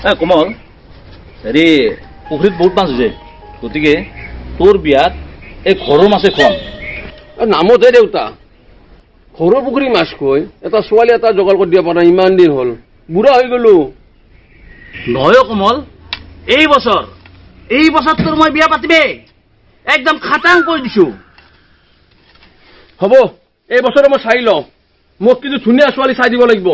কমল হেৰি পুখুৰীত বহুত মাছ হৈছে গতিকে তোৰ বিয়াত এই ঘৰৰ মাছে খুৱাম নামতহে দেউতা ঘৰৰ পুখুৰী মাছ কৈ এটা ছোৱালী এটা যোগাৰ কৰি দিব পৰা ইমান দিন হ'ল বুঢ়া হৈ গলো নহয় কমল এই বছৰ তোৰ মই বিয়া পাতিমেই একদম খাটাং কৰি দিছো হ'ব এই বছৰে মই চাই লওঁ মোক কিন্তু ধুনীয়া ছোৱালী চাই দিব লাগিব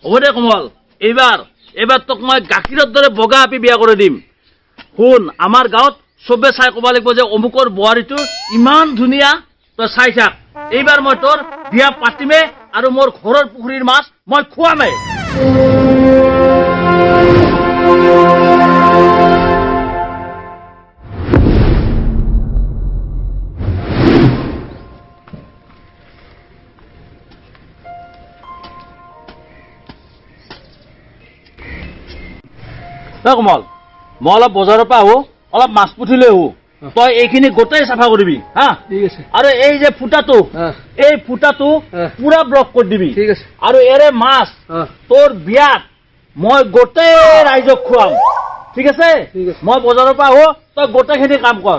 হ'ব দে কমল এইবাৰ তোক মই গাখীৰৰ দৰে বগা আপি বিয়া কৰি দিম শুন আমাৰ গাঁৱত চবে চাই ক'ব লাগিব যে অমুকৰ বোৱাৰীটো ইমান ধুনীয়া তই চাই থাক এইবাৰ মই তোৰ বিয়া পাতিমে আৰু মোৰ ঘৰৰ পুখুৰীৰ মাছ মই খুৱামেই কমল মই অলপ বজাৰৰ পৰা আহো অলপ মাছ পুঠি লৈ আহো তই এইখিনি গোটেই চাফা কৰিবি হা ঠিক আছে আৰু এই যে ফুটাটো পুৰা ব্লক কৰি দিবি ঠিক আছে আৰু এৰে মাছ তোৰ বিয়াত মই গোটেই ৰাইজক খুৱাম ঠিক আছে মই বজাৰৰ পৰা আহো তই গোটেইখিনি কাম কৰ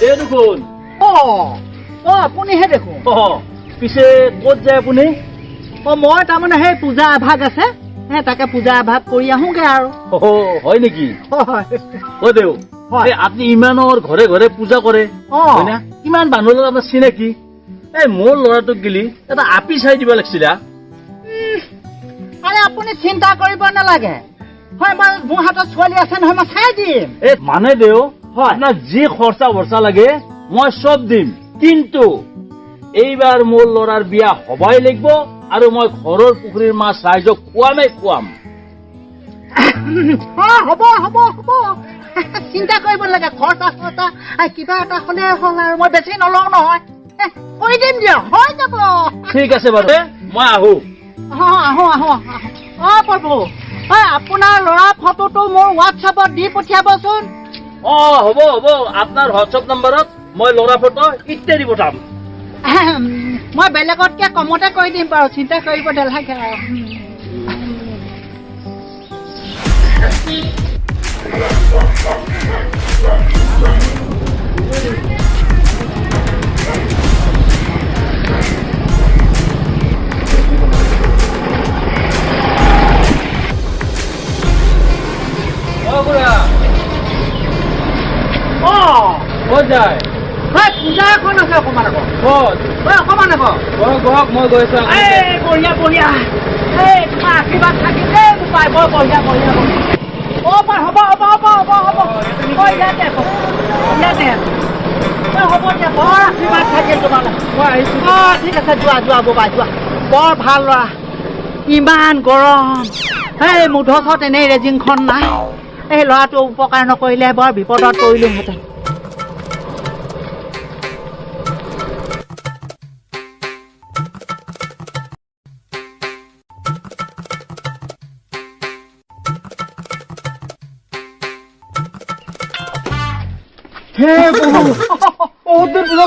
দে দেখোন আপুনিহে দেখোন পিছে ক'ত যায় আপুনি মই তাৰমানে সেই পূজা এভাগ আছে তাকে পূজা এভাগ কৰি আহোগে আৰু হয় নেকি দেউ আপুনি ইমানৰ ঘৰে ঘৰে পূজা কৰে কিমান মানুহৰ লগত আপোনাৰ চিনাকি এই মোৰ ল'ৰাটোক গেলি এটা আপি চাই দিব লাগিছিলে আপুনি চিন্তা কৰিব নালাগে হয় মোৰ হাতত ছোৱালী আছে নহয় মই চাই দিম মানে দেউ আপোনাৰ যি খৰচা লাগে মই চব দিম কিন্তু এইবাৰ মোৰ ল'ৰাৰ বিয়া হবাই লাগিব আৰু মই ঘৰৰ পুখুৰীৰ মাছ ৰাইজক খুৱামেই খুৱাম হ'ব চিন্তা কৰিব নালাগে খৰচা কিবা এটা হলে হ'ল আৰু মই বেছি নলওঁ নহয় কৰি দিম দিয়ক হৈ যাব ঠিক আছে বাৰু মই আহো প্ৰভু আপোনাৰ ল'ৰা ফটোটো মোৰ হোৱাটছএপত দি পঠিয়াবচোন হ'ব আপোনাৰ হোৱাটছএপ নম্বৰত মই ল'ৰা ফটো ইত্যাদি পঠাম মই বেলেগতকে কমতে কৰি দিম বাৰু চিন্তা কৰিব নালাগে ক'ত যায় পূজা এখন আছে অকমান আকৌ অকমান আকৌ মই গৈ আছো বঢ়িয়া তোমাৰ আশীৰ্বাদ থাকিলে পাই বৰ বঢ়িয়া হ'ব দিয়া বৰ আশীৰ্বাদ থাকিল তোমালৈ মই আহিছো ঠিক আছে যোৱা বোবা যোৱা বৰ ভাল ল'ৰা ইমান গৰম এই মুধচত এনেই ৰেজিংখন নাই এই ল'ৰাটো উপকাৰ নকৰিলে বৰ বিপদত পৰিলোহেঁতেন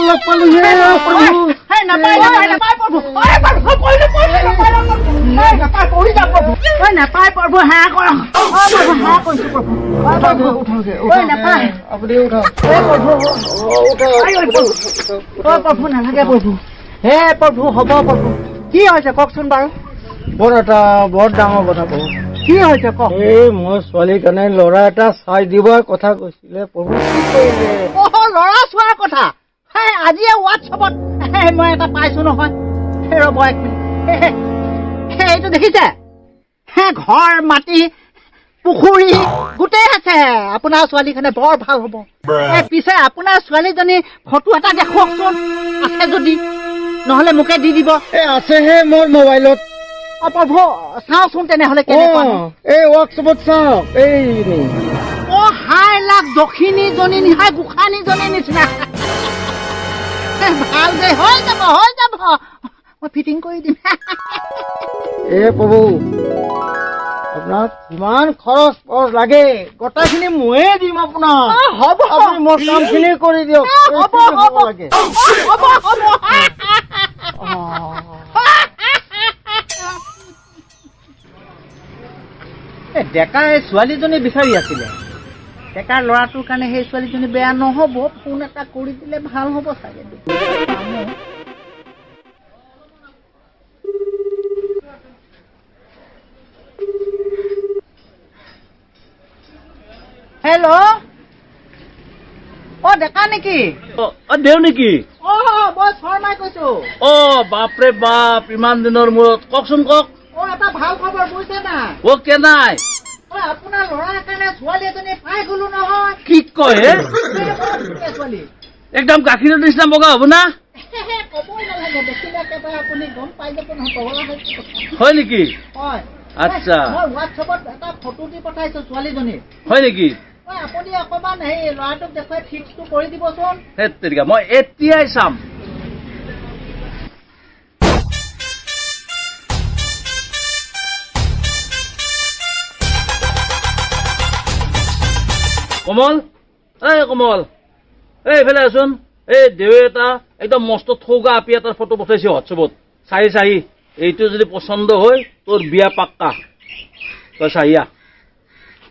লগ পালো নাপায় প্ৰভু হা কৰক প্ৰভু নালাগে প্ৰভু হে প্ৰভু হ'ব প্ৰভু কি হৈছে কওকচোন বাৰু বৰ ডাঙৰ কথা প্ৰভু কি হৈছে কওক এই মোৰ ছোৱালীৰ কাৰণে ল'ৰা এটা চাই দিবৰ কথা কৈছিলে প্ৰভু ল'ৰা চোৱাৰ কথা আজিয়ে হোৱাটছএপত মই এটা পাইছো নহয় ৰ'ব এক মিনিট এইটো দেখিছে ঘৰ মাটি পুখুৰী গোটেই আছে আপোনাৰ ছোৱালীখনে বৰ ভাল হ'ব পিছে আপোনাৰ ছোৱালীজনী ফটো এটা দেখুৱাওকচোন আছে যদি নহলে মোকে দি দিব আছেহে মোৰ মোবাইলত প্ৰভু চাওঁচোন তেনেহ'লে কেনেকুৱা এই ৱৰ্কশ্বপত চাওক এই হাই লাখ দক্ষিণীজনী নিহাই গোসানীজনীৰ নিচিনা ভাল দে হৈ যাব মই ফিটিং কৰি দিম এই প্ৰভু আপোনাক যিমান খৰচ লাগে গোটেইখিনি ময়ে দিম আপোনাক হ'ব আপুনি মোৰ কামখিনি কৰি দিয়ক হ'ব লাগে ডেকাই ছোৱালীজনী বিচাৰি আছিলে ডেকাৰ ল'ৰাটোৰ কাৰণে সেই ছোৱালীজনী বেয়া নহ'ব ফোন এটা কৰি দিলে ভাল হ'ব চাগে হেল্ল' ডেকা নেকি দেও নেকি মই শৰ্মাই কৈছো বাপৰে বাপ ইমান দিনৰ মূৰত কওকচোন কওক এটা ভাল খবৰ বুজিছে না কেনাই আপোনাৰ ল'ৰাৰ কাৰণে ছোৱালী এজনী পাই গলো নহয় কি কয় হে ছোৱালী একদম গাখীৰৰ নিচিনা বগা হ'ব না ক'বই নালাগে দেখিলে একেবাৰে আপুনি গম পাই যাব নহয় হয় নেকি হয় আচ্ছা মই হোৱাটছএপত এটা ফটো দি পঠাইছো ছোৱালীজনী হয় নেকি আপুনি অকণমান সেই ল'ৰাটোক দেখুৱাই ফিক্সটো কৰি দিবচোন সেই তেৰিকা মই এতিয়াই চাম কমল কমল এইফালে আছোন এই দেৱে এটা একদম মস্ত থৌগা আপি এটাৰ ফটো পঠাইছে হোৱাটছএপত চাহি এইটো যদি পচন্দ হয় তোৰ বিয়া পাক্কা তই চাহি আহ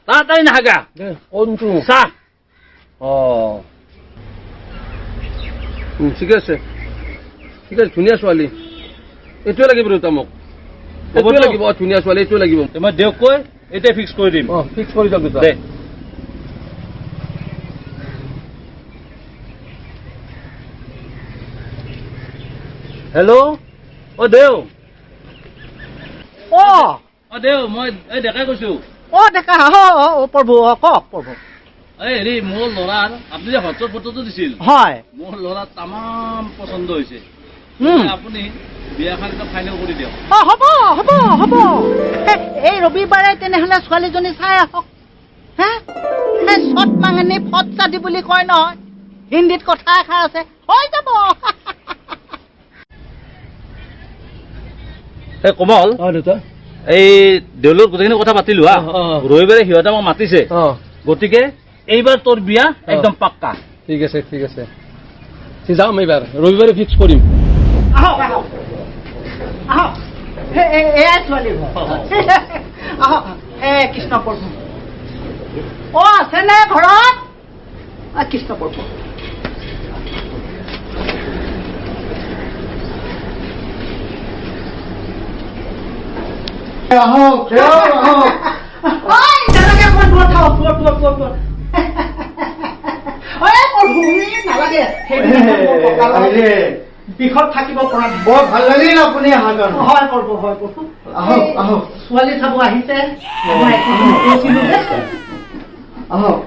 তাড়াতাড়ি নাহাগা কোনটো চা ঠিক আছে ধুনীয়া ছোৱালী এইটোৱে লাগিব দেউতা মোক এইটোৱে লাগিব ধুনীয়া ছোৱালী এইটোৱে লাগিব মই দেউক কৈ এতিয়া ফিক্স কৰি দিম ফিক্স কৰি দিয়ক দেউতা দে হেল্ল' দেউ দেউ মই এই ডেকাই কৈছো ডেকা প্ৰভু কওক প্ৰভু হেৰি মোৰ ল'ৰাৰ আপুনি যে হোৱাটছএপ ফটোটো দিছিল হয় মোৰ ল'ৰাৰ তামাম পচন্দ হৈছে আপুনি বিয়াখন এটা ফাইনেল কৰি দিয়ক হ'ব এই ৰবিবাৰে তেনেহ'লে ছোৱালীজনী চাই আহক চট মাঙনি ফট চাদি বুলি কয় নহয় হিন্দীত কথা এষাৰ আছে হৈ যাব কমল দেউতা এই দেউলৰ গোটেইখিনি কথা পাতিলো ৰবিবাৰে সিহঁতে আমাক মাতিছে গতিকে এইবাৰ তোৰ বিয়া একদম পাক্কা ঠিক আছে যাম এইবাৰ ৰবিবাৰে ফিক্স কৰিম আহক এয়াই ছোৱালী আহক কৃষ্ণ প্ৰভু আছেনে ঘৰত কৃষ্ণ প্ৰভু বিষত থাকিব পৰা বৰ ভাল লাগিল আপুনি অহাৰ কাৰণে হয় প্ৰভু ছোৱালী চাব আহিছে কৈছিলো যে আহক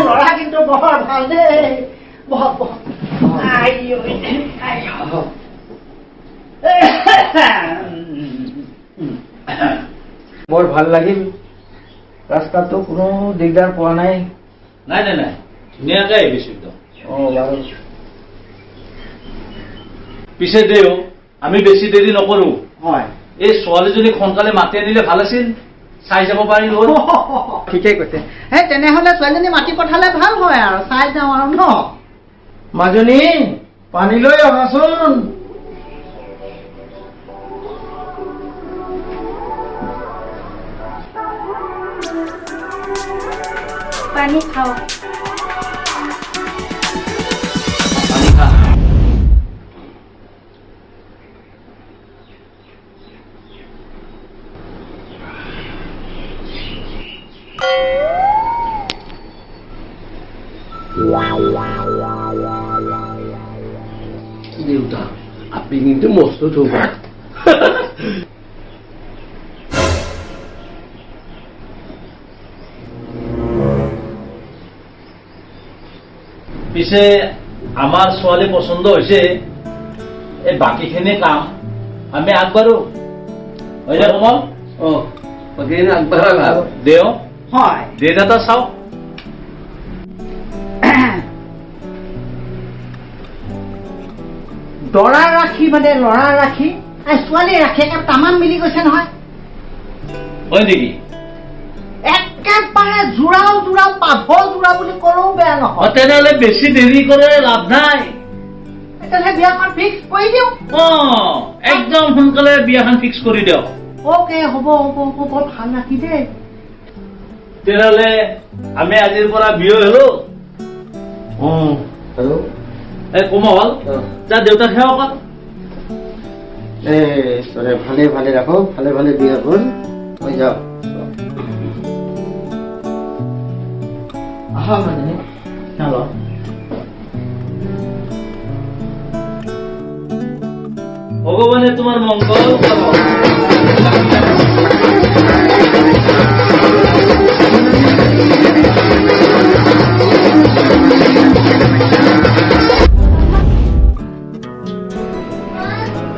ল'ৰা কিন্তু বৰ ভাল দেই বৰ ভাল লাগিল ৰাস্তাটো কোনো দিগদাৰ পোৱা নাই নাই ধুনীয়াকে আহিছো একদম বাৰু পিছে দেও আমি বেছি দেৰি নকৰো হয় এই ছোৱালীজনীক সোনকালে মাতি আনিলে ভাল আছিল চাই যাব পাৰিলো ঠিকেই কৈছে তেনেহ'লে ছোৱালীজনী মাতি পঠালে ভাল হয় আৰু চাই যাওঁ আৰু ন মাজনী পানী লৈ অহাচোন পানী খাও পানী খা দেউতা আপনি কিন্তু মস্ত ঠোকা পিছে আমাৰ ছোৱালী পচন্দ হৈছে, এই বাকীখিনি কাম আমি আগবাঢ়ো, হয়নে কমল? বাকী আগবাঢ়া ভাল। দেও হয় ডেট এটা চাওক। দৰা ৰাখি মানে লৰা ৰাখি ছোৱালী ৰাখি একে তামাম মিলি গৈছে নহয়। হয় নেকি? একেবাৰে জোৰাও পাভ জোৰা বুলি ক'লেও বেয়া নহয়। তেনেহলে বেছি দেৰি কৰে লাভ নাই। তেতিয়াহ'লে বিয়াখন ফিক্স কৰি দিওঁ। একদম সোনকালে বিয়াখন ফিক্স কৰি দিয়ক। অ'কে হ'ব বৰ ভাল ৰাখি দেই। তেনেহলে আমি আজিৰ পৰা বিয়া হলো। আৰু এই কোমল যা দেউতাক সেৱা কৰ। ঈশ্বৰে ভালে ভালে ৰাখক, ভালে ভালে বিয়া হ'ল, হৈ যাওক। আহা মানে হেল্ল' ভগৱানে তোমাৰ মংগল কৰক।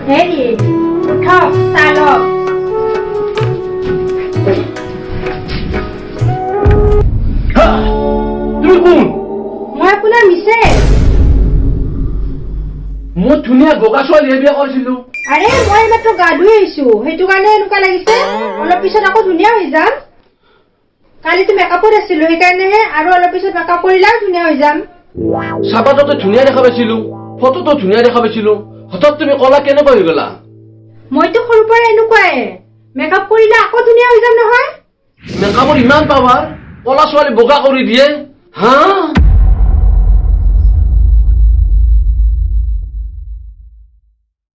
হেৰি উঠক চালক। তুমি কোন? মই আপোনাৰ মিছেছ। মই ধুনীয়া বগা ছোৱালীহে বিয়া কৰিছিলো। আৰে মই মাত্ৰ গা ধুই আহিছো, সেইটো কাৰণে এনেকুৱা লাগিছে। অলপ পিছত আকৌ ধুনীয়া হৈ যাম। কালিতো মেকআপত আছিলো, সেইকাৰণেহে আৰু অলপ পিছত মেকআপ কৰিলে ধুনীয়া হৈ যাম। চাবাততো ধুনীয়া দেখা পাইছিলো, ফটোতো ধুনীয়া দেখা পাইছিলো, হঠাৎ তুমি কলা কেনেকুৱা হৈ গলা? মইতো সৰুৰ পৰা এনেকুৱাই, মেকআপ কৰিলে আকৌ ধুনীয়া হৈ যাম নহয়। মেকআপৰ ইমান পাৱাৰ, কলা ছোৱালী বগা কৰি দিয়ে। হা